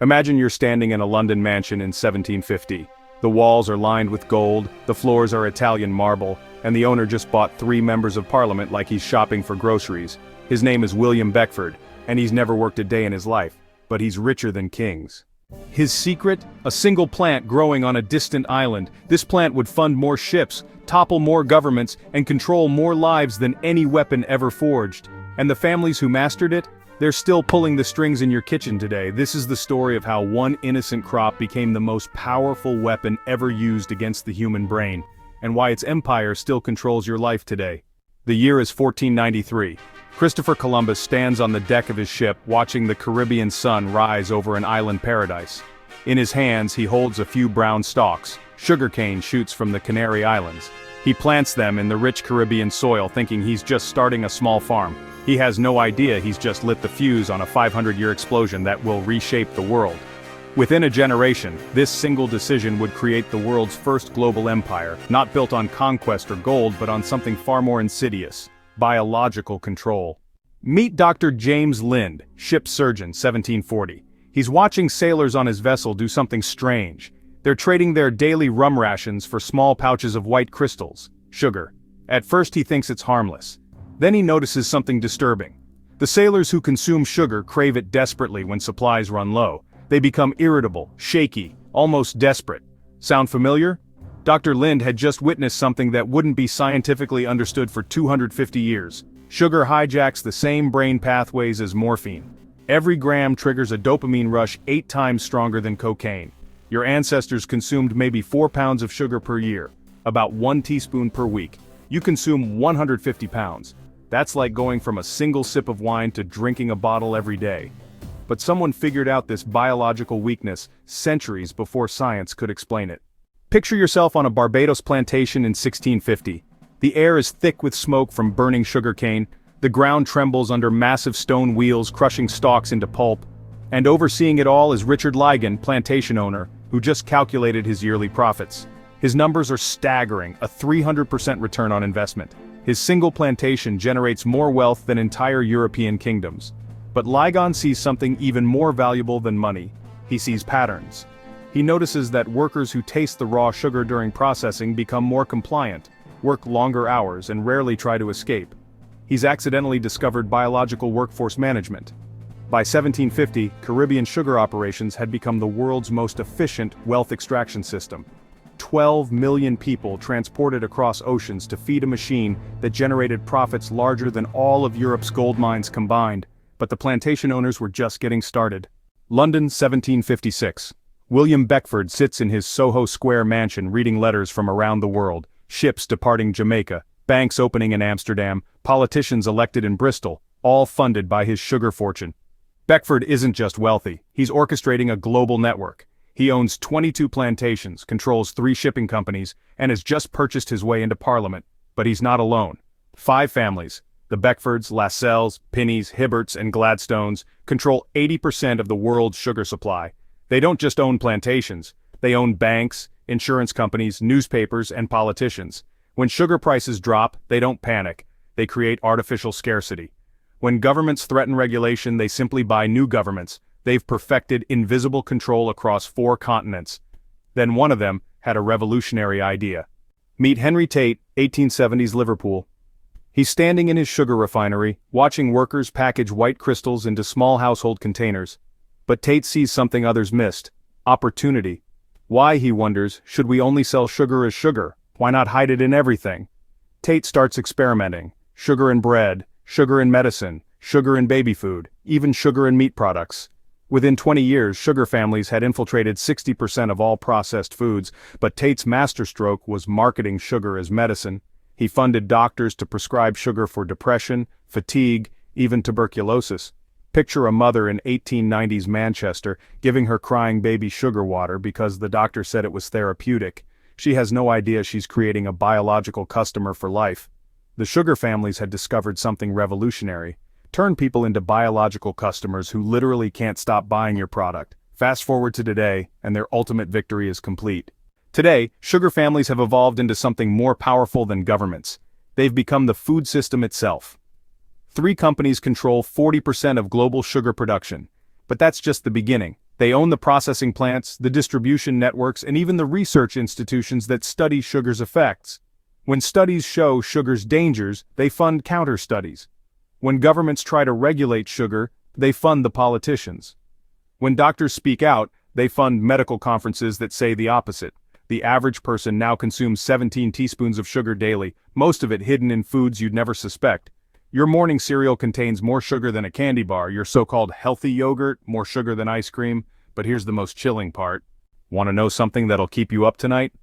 Imagine you're standing in a London mansion in 1750. The walls are lined with gold, the floors are Italian marble, and the owner just bought 3 members of parliament like he's shopping for groceries. His name is William Beckford, and he's never worked a day in his life, but he's richer than kings. His secret? A single plant growing on a distant island. This plant would fund more ships, topple more governments, and control more lives than any weapon ever forged. And the families who mastered it? They're still pulling the strings in your kitchen today. This is the story of how one innocent crop became the most powerful weapon ever used against the human brain, and why its empire still controls your life today. The year is 1493. Christopher Columbus stands on the deck of his ship watching the Caribbean sun rise over an island paradise. In his hands he holds a few brown stalks. Sugarcane shoots from the Canary Islands. He plants them in the rich Caribbean soil thinking he's just starting a small farm. He has no idea he's just lit the fuse on a 500-year explosion that will reshape the world. Within a generation, this single decision would create the world's first global empire, not built on conquest or gold but on something far more insidious: biological control. Meet Dr. James Lind, ship surgeon, 1740. He's watching sailors on his vessel do something strange. They're trading their daily rum rations for small pouches of white crystals, sugar. At first he thinks it's harmless. Then he notices something disturbing. The sailors who consume sugar crave it desperately when supplies run low. They become irritable, shaky, almost desperate. Sound familiar? Dr. Lind had just witnessed something that wouldn't be scientifically understood for 250 years. Sugar hijacks the same brain pathways as morphine. Every gram triggers a dopamine rush 8 times stronger than cocaine. Your ancestors consumed maybe 4 pounds of sugar per year, about 1 teaspoon per week. You consume 150 pounds. That's like going from a single sip of wine to drinking a bottle every day. But someone figured out this biological weakness centuries before science could explain it. Picture yourself on a Barbados plantation in 1650. The air is thick with smoke from burning sugarcane, the ground trembles under massive stone wheels crushing stalks into pulp, and overseeing it all is Richard Ligon, plantation owner, who just calculated his yearly profits. His numbers are staggering, a 300% return on investment. His single plantation generates more wealth than entire European kingdoms. But Ligon sees something even more valuable than money. He sees patterns. He notices that workers who taste the raw sugar during processing become more compliant, work longer hours, and rarely try to escape. He's accidentally discovered biological workforce management. By 1750, Caribbean sugar operations had become the world's most efficient wealth extraction system. 12 million people transported across oceans to feed a machine that generated profits larger than all of Europe's gold mines combined. But the plantation owners were just getting started. London, 1756. William Beckford sits in his Soho Square mansion reading letters from around the world. Ships departing Jamaica, banks opening in Amsterdam, politicians elected in Bristol, all funded by his sugar fortune. Beckford isn't just wealthy, he's orchestrating a global network. He owns 22 plantations, controls 3 shipping companies, and has just purchased his way into Parliament. But he's not alone. 5 families, the Beckfords, Lascelles, Pinneys, Hibberts, and Gladstones, control 80% of the world's sugar supply. They don't just own plantations, they own banks, insurance companies, newspapers, and politicians. When sugar prices drop, they don't panic. They create artificial scarcity. When governments threaten regulation, they simply buy new governments. They've perfected invisible control across 4 continents. Then one of them had a revolutionary idea. Meet Henry Tate, 1870s Liverpool. He's standing in his sugar refinery, watching workers package white crystals into small household containers. But Tate sees something others missed: opportunity. Why, he wonders, should we only sell sugar as sugar? Why not hide it in everything? Tate starts experimenting. Sugar in bread, sugar in medicine, sugar in baby food, even sugar in meat products. Within 20 years, sugar families had infiltrated 60% of all processed foods, but Tate's masterstroke was marketing sugar as medicine. He funded doctors to prescribe sugar for depression, fatigue, even tuberculosis. Picture a mother in 1890s Manchester giving her crying baby sugar water because the doctor said it was therapeutic. She has no idea she's creating a biological customer for life. The sugar families had discovered something revolutionary. Turn people into biological customers who literally can't stop buying your product. Fast forward to today, and their ultimate victory is complete. Today, sugar families have evolved into something more powerful than governments. They've become the food system itself. 3 companies control 40% of global sugar production. But that's just the beginning. They own the processing plants, the distribution networks, and even the research institutions that study sugar's effects. When studies show sugar's dangers, they fund counter-studies. When governments try to regulate sugar, they fund the politicians. When doctors speak out, they fund medical conferences that say the opposite. The average person now consumes 17 teaspoons of sugar daily, most of it hidden in foods you'd never suspect. Your morning cereal contains more sugar than a candy bar, your so-called healthy yogurt, more sugar than ice cream, but here's the most chilling part. Want to know something that'll keep you up tonight?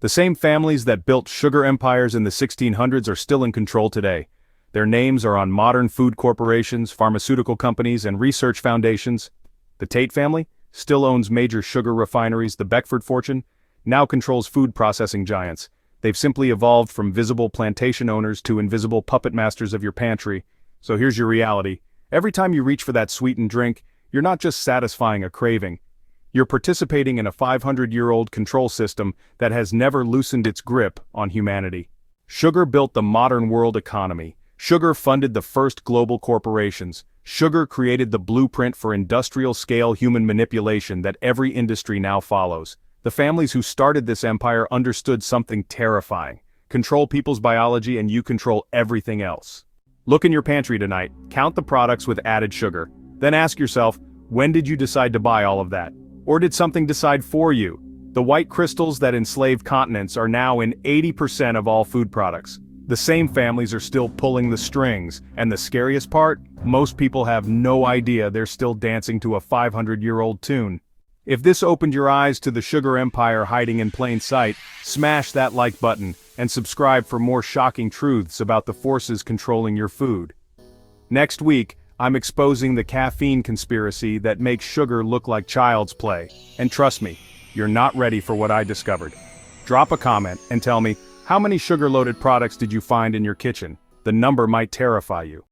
The same families that built sugar empires in the 1600s are still in control today. Their names are on modern food corporations, pharmaceutical companies, and research foundations. The Tate family still owns major sugar refineries. The Beckford fortune now controls food processing giants. They've simply evolved from visible plantation owners to invisible puppet masters of your pantry. So here's your reality. Every time you reach for that sweetened drink, you're not just satisfying a craving. You're participating in a 500-year-old control system that has never loosened its grip on humanity. Sugar built the modern world economy. Sugar funded the first global corporations. Sugar created the blueprint for industrial-scale human manipulation that every industry now follows. The families who started this empire understood something terrifying. Control people's biology and you control everything else. Look in your pantry tonight, count the products with added sugar. Then ask yourself, when did you decide to buy all of that? Or did something decide for you? The white crystals that enslaved continents are now in 80% of all food products. The same families are still pulling the strings, and the scariest part, most people have no idea they're still dancing to a 500-year-old tune. If this opened your eyes to the sugar empire hiding in plain sight, smash that like button and subscribe for more shocking truths about the forces controlling your food. Next week, I'm exposing the caffeine conspiracy that makes sugar look like child's play. And trust me, you're not ready for what I discovered. Drop a comment and tell me, how many sugar-loaded products did you find in your kitchen? The number might terrify you.